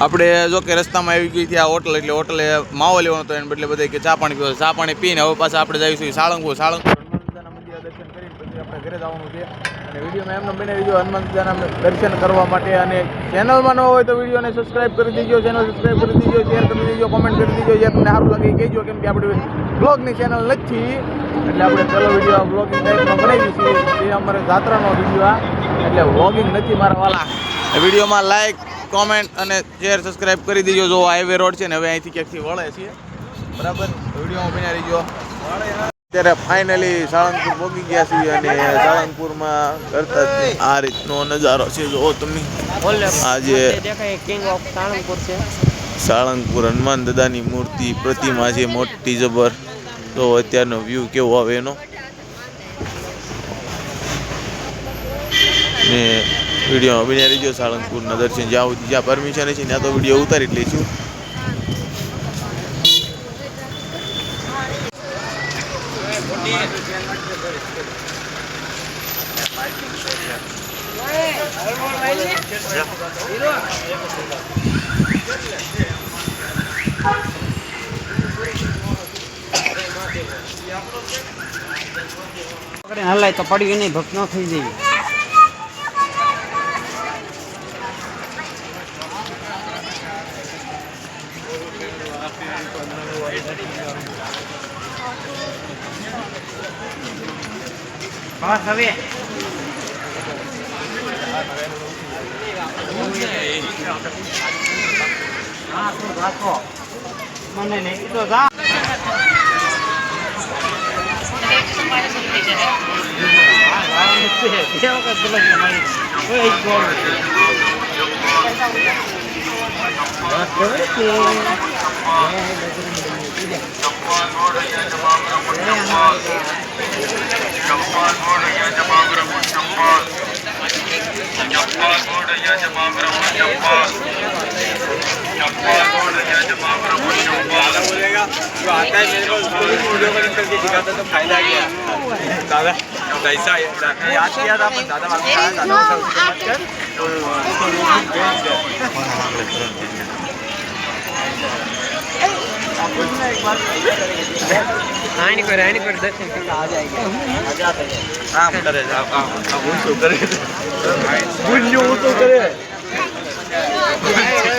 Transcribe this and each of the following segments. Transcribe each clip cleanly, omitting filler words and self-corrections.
આપણે જો કે રસ્તામાં આવી ગઈ હતી આ હોટલ, એટલે હોટલે માવો લેવાનો હતો, એને બદલે બધા કે ચા પાણી પીવો. ચા પાણી પીને હવે પાછા આપણે જઈશું સાળંગપુર. હનુમાનદાના મંદિરે દર્શન કરીને પછી આપણે ઘરે જવાનું છે. અને વિડીયોમાં એમને બનાવી દીધો હનુમાનદાના દર્શન કરવા માટે. અને ચેનલમાં ન હોય તો વિડીયોને સબસ્ક્રાઈબ કરી દીજો, ચેનલ સબસ્ક્રાઈબ કરી દીજો, શેર કરી દીજો, કોમેન્ટ કરી દીજો. જે તમને સારું લાગે એ કહેજો, કેમ કે આપણી બ્લોગની ચેનલ નથી, એટલે આપણે પેલો વિડીયો બ્લોગિંગ ટાઈપનો બનાવી છીએ. એ અમારે જાત્રાનો વિડીયો એટલે વ્લોગિંગ નથી મારા વાલા. વિડીયોમાં લાઈક, કોમેન્ટ અને શેર સબસ્ક્રાઈબ કરી દીજો. જો હાઈવે રોડ છે ને, હવે અહીંથી ક્યાંકથી વળે છીએ, બરાબર. વિડીયોમાં બન્યા રહીજો. અત્યારે ફાઇનલી સાળંગપુર પહોંચી ગયા છીએ અને સાળંગપુરમાં કરતા આ રીતનો નજારો છે. જો તમે આજે કિંગ ઓફ સાળંગપુર છે. સાળંગપુર હનુમાન દાદાની મૂર્તિ પ્રતિમા છે મોટી જબર. તો અત્યારનો વ્યૂ કેવો આવે એનો ને વિડીયોમાં બન્યા રહીજો. સાળંગપુરના દર્શન જ્યાં પરમિશન છે ત્યાં તો વિડીયો ઉતારી જ લઈશું. હલાય તો પડી નહીં, ભક્ત ન થઈ જાય. બસ હવે હા તું રાખો મને નહીં તો જા. जो आता है मेरे को उसको भी वीडियो कॉलिंग करके दिखाता तो फायदा क्या दादा कैसा याद किया था अपन दादा मत कर आनी पर दर्शन करके आ जाएगा. काम करे अब वो तो करे बुल्लो वो तो करे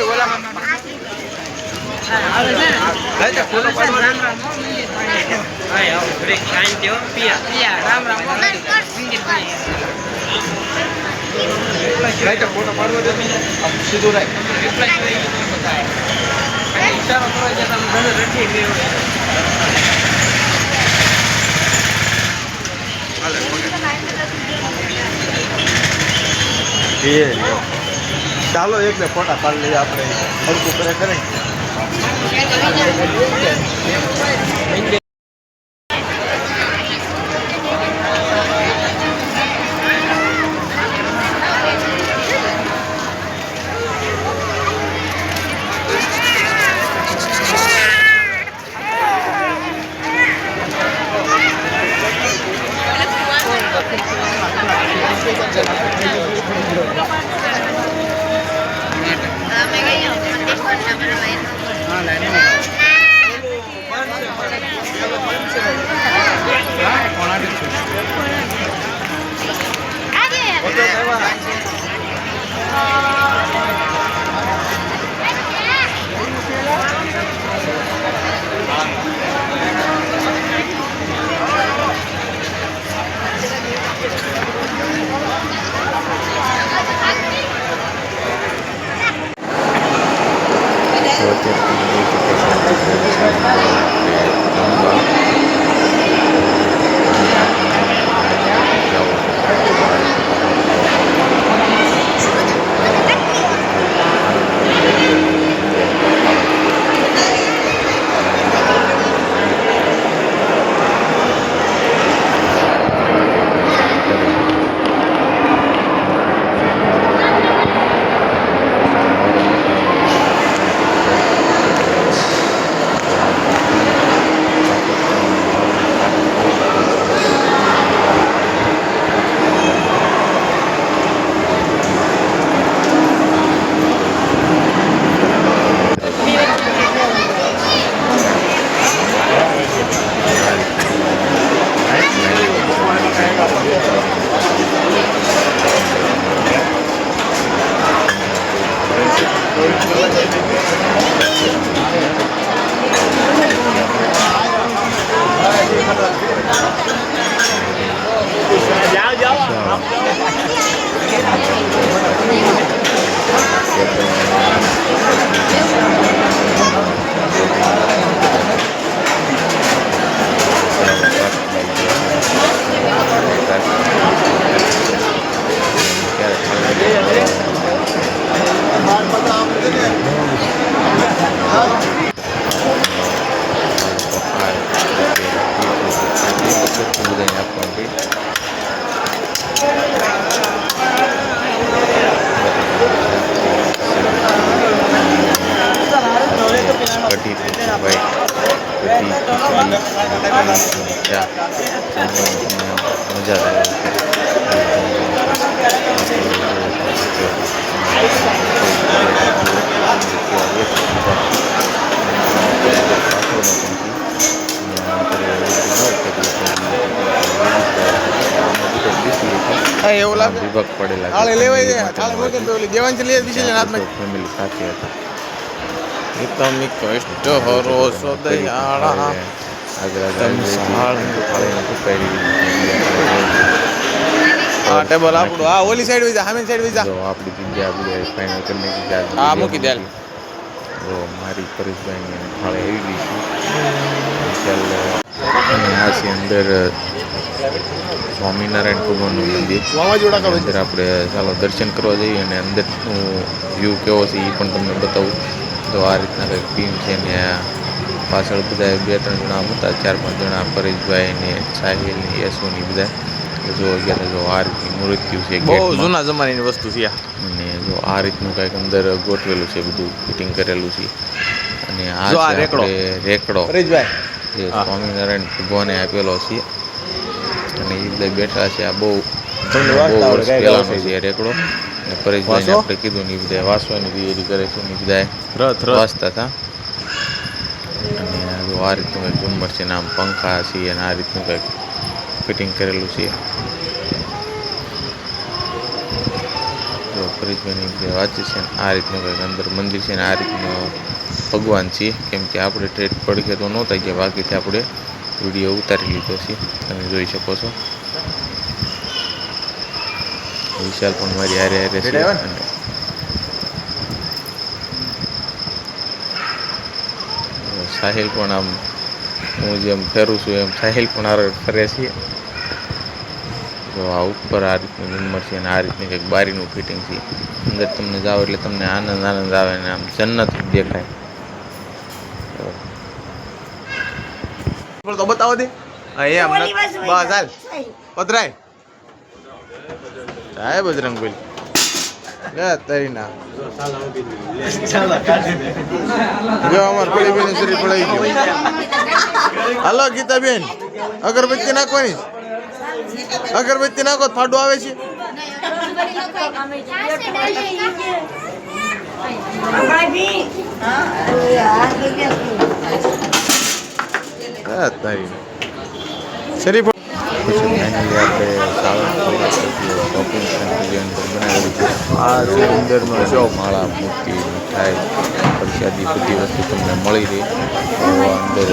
बोला राम राम फोटो पाड़वा दे सीधो ચાલો એક બે ફોટા પાડી લઈએ આપણે હરકું કરે હા એવું લાગે વિભાગ પડેલા થાળે લેવાય છે થાળે મૂકે તો ઓલી દેવાંશી લઈ બીજી લઈને હાથમાં ફેમિલી સાથે હતા હિતમિક કષ્ટ હરો સદયાળા હા ટેબલ આપણું હા ઓલી સાઈડ વઈ જા સામેની સાઈડ વઈ જા આપણી જગ્યા આપણે ફાઇનલ કરી નાખી હા મૂકી દે તો મારી પરેશભાઈની થાળે આવી ગઈ છે આ છે અંદર સ્વામિનારાયણ ભગવાનનું મંદિર અંદર આપણે ચાલો દર્શન કરવા જઈએ અને અંદરનું વ્યૂ કેવો છે એ પણ તમને બતાવું તો આ રીતના કંઈક ટીમ છે ને પાછળ બધા 2-3 જણા હતા 4-5 જણા પરેશભાઈ ને સાહિલ ને યશુની બધા જો ગયા જો આ રીતની મૃત્યુ છે બહુ જૂના જમાનાની વસ્તુ છે અને જો આ રીતનું કંઈક અંદર ગોઠવેલું છે બધું ફિટિંગ કરેલું છે અને આ છે રેકડો જે સ્વામિનારાયણ ભગવાને આપેલો છે અને એ બધા બેઠા છે આ બહુ વર્ષ પહેલાનો છે રેકડો અને પરેશભાઈને આપણે કીધું ને એ બધા વાંચવાની તૈયારી કરે છે ને બધા વાંચતા હતા અને જો આ રીતનું કંઈક ઝુમ્મર છે ને આમ પંખા છે અને આ રીતનું કંઈક ફિટિંગ કરેલું છે જો પરેશભાઈની બધા વાંચે છે ને આ રીતનું કંઈક અંદર મંદિર છે ને આ રીતનું ભગવાન છે કેમ કે આપણે ટ્રેડ પડખે તો નહોતા ગયા બાકીથી આપણે વિડીયો ઉતારી લીધો છે તમે જોઈ શકો છો વિશાલ પણ મારી હારે હારે છે અને સાહિલ પણ આમ હું જેમ ફેરું છું એમ સાહિલ પણ હારે ફરે છે તો આ ઉપર આ રીતનું ઝુમ્મર છે અને આ રીતની કંઈક બારીનું ફિટિંગ છે અંદર તમને જાઓ એટલે તમને આનંદ આવે ને આમ જન્નત દેખાય તો બતાવો દે એમ બસ હાલ પધરાય સાહેબ બજરંગભાઈ લે તારી ના જો અમાર પડી બેન શરીર પડાઈ ગયો હાલો ગીતાબેન અગરબત્તી નાખવાની અગરબત્તી નાખો ફાડો આવે છે તારી શરીફ પછી ફાઇનલી આપણે સાવરકુંડલા શોપિંગ સેન્ટરની અંદર બનાવેલું છે આ છે અંદરનો શોપ માળા મૂર્તિ મીઠાઈ પ્રસાદી બધી વસ્તુ તમને મળી રહી તો અંદર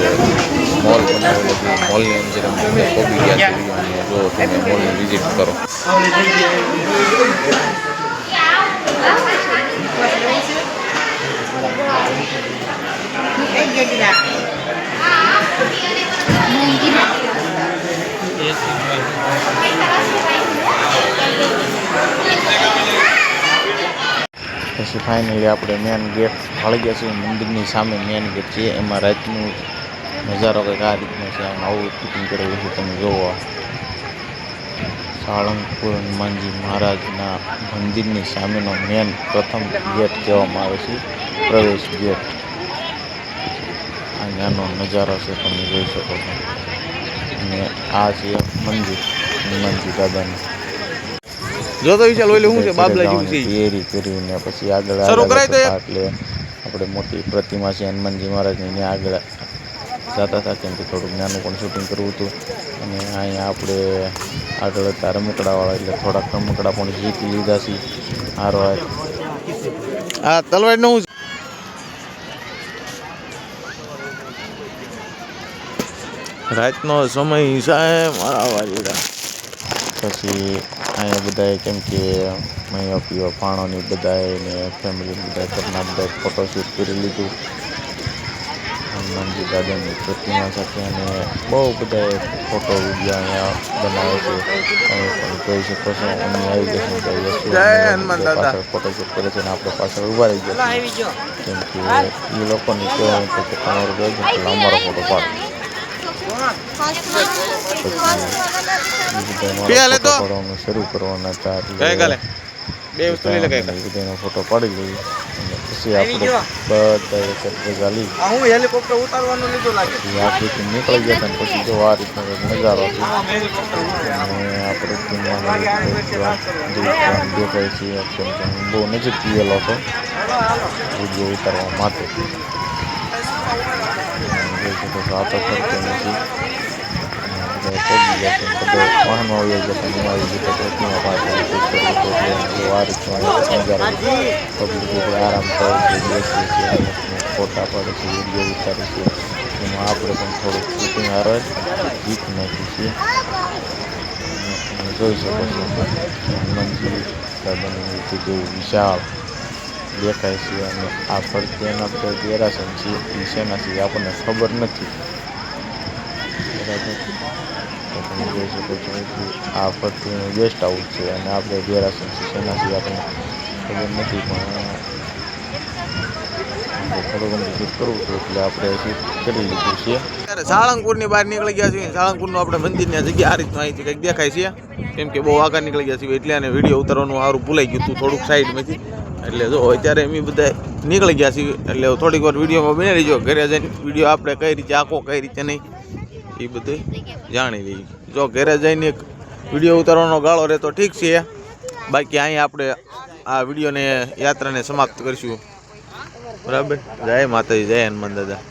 મોલ બનાવેલો છે મોલની અંદર અમે કોબી ગયા છીએ અને જો તમે મોલની વિઝિટ કરો પછી ફાઇનલી આપણે મેન ગેટ ફાળી ગયા છીએ મંદિરની સામે મેન ગેટ છે એમાં રાતનું નજારો કંઈક આ રીતનો છે આમ આવું ફિટિંગ કરેલું છે તમે જોવો સાળંગપુર હનુમાનજી મહારાજના મંદિરની સામેનો મેન પ્રથમ ગેટ કહેવામાં આવે છે પ્રવેશ ગેટ આ ત્યાંનો નજારો છે તમે જોઈ શકો છો અને આ છે મંદિર હનુમાનજી દાદાનું જો તો વિચાર ઓલે શું છે બાબલા જેવું છે તૈયારી કરીને પછી આગળ એટલે આપણે મોટી પ્રતિમા છે હનુમાનજી મહારાજની ત્યાં આગળ જતા હતા કેમ કે થોડુંક નાનું પણ શૂટિંગ કરવું હતું અને અહીંયા આપણે આગળ હતા રમકડાવાળા એટલે થોડાક રમકડા પણ જીતી લીધા છે હારો આ તલવારનું શું છે? રાતનો સમય છે મારા વાલીડા. પછી અહીંયા બધાએ કેમ કે અહીંયા પીવા પાણોની બધાએ ને ફેમિલી બધા ઘરના બધા ફોટોશૂટ કરી લીધું હનુમાનજી દાદાની પ્રતિમા સાથે. અને બહુ બધાએ ફોટો વિડીયો અહીંયા બનાવે છે. તમે પણ જોઈ શકો છો. અમે આવી જશું પાછળ ફોટોશૂટ કરે છે અને આપણે પાછળ ઊભા રહી ગયા કેમ કે એ લોકોની કહેવાય છે કે તમારો જોઈ કે અમારો ફોટો પાડો. પાડવાનું શરૂ કરવાના હતા એટલે બધાનો ફોટો પાડી લઈએ અને પછી આપણે બધા એક ભેગા લઈ હું હેલિકોપ્ટર ઉતારવાનું લીધું લાગે આપણે નીકળી ગયા હતા. પછી જો આ રીતનો એક નજારો છે અને આપણે દેખાય છે કેમ કે હું બહુ નજીક ગયેલો હતો વિડીયો ઉતારવા માટે. જોઈ શકો છો આ તો ફરતો નથી. વાહનમાં આવી જતા આવી જતા પ્રતિમા પાસે આ રીતનો નજારો પબ્લિક આરામ કરે છે, બેસીએ છીએ, ફોટા પાડે છે, વિડીયો ઉતારે છે. એમાં આપણે પણ થોડુંક શૂટિંગ આવે ગીત નાખીએ છીએ. જોઈ શકો છો હનુમાનજી દાદાની મૂર્તિ જેવું વિશાળ દેખાય છે. અને આ ફરતી એના પર દેરાસન છે એ શેના છે આપણને ખબર નથી. બરાબર તમે જોઈ શકો છો કે આ ફરતીનું ગેસ્ટ હાઉસ છે અને આપણે દેરાસન છે શેનાથી આપણને ખબર નથી. પણ થોડું ઘણું શૂટ કરવું હતું એટલે આપણે શૂટ કરી લીધું છે. સાળંગપુરની બહાર નીકળી ગયા છીએ. સાળંગપુરનું આપણે મંદિરની જગ્યા આ રીતનું અહીંથી કંઈક દેખાય છે કેમ કે બહુ આગળ નીકળી ગયા છીએ એટલે આને વિડીયો ઉતારવાનું સારું ભૂલાઈ ગયું હતું થોડુંક સાઈડમાંથી. એટલે જો અત્યારે અમે બધા નીકળી ગયા છીએ એટલે થોડીક વાર વિડીયોમાં બની રહીજો. ઘરે જઈને વિડીયો આપણે કઈ રીતે આખો કઈ રીતે નહીં એ બધું જાણી લઈએ. જો ઘરે જઈને એક વિડીયો ઉતારવાનો ગાળો રહે તો ઠીક છે. બાકી અહીંયા આપણે આ વિડીયોને યાત્રાને સમાપ્ત કરીશું. બરાબર. જય માતાજી, જય હનુમાન દાદા.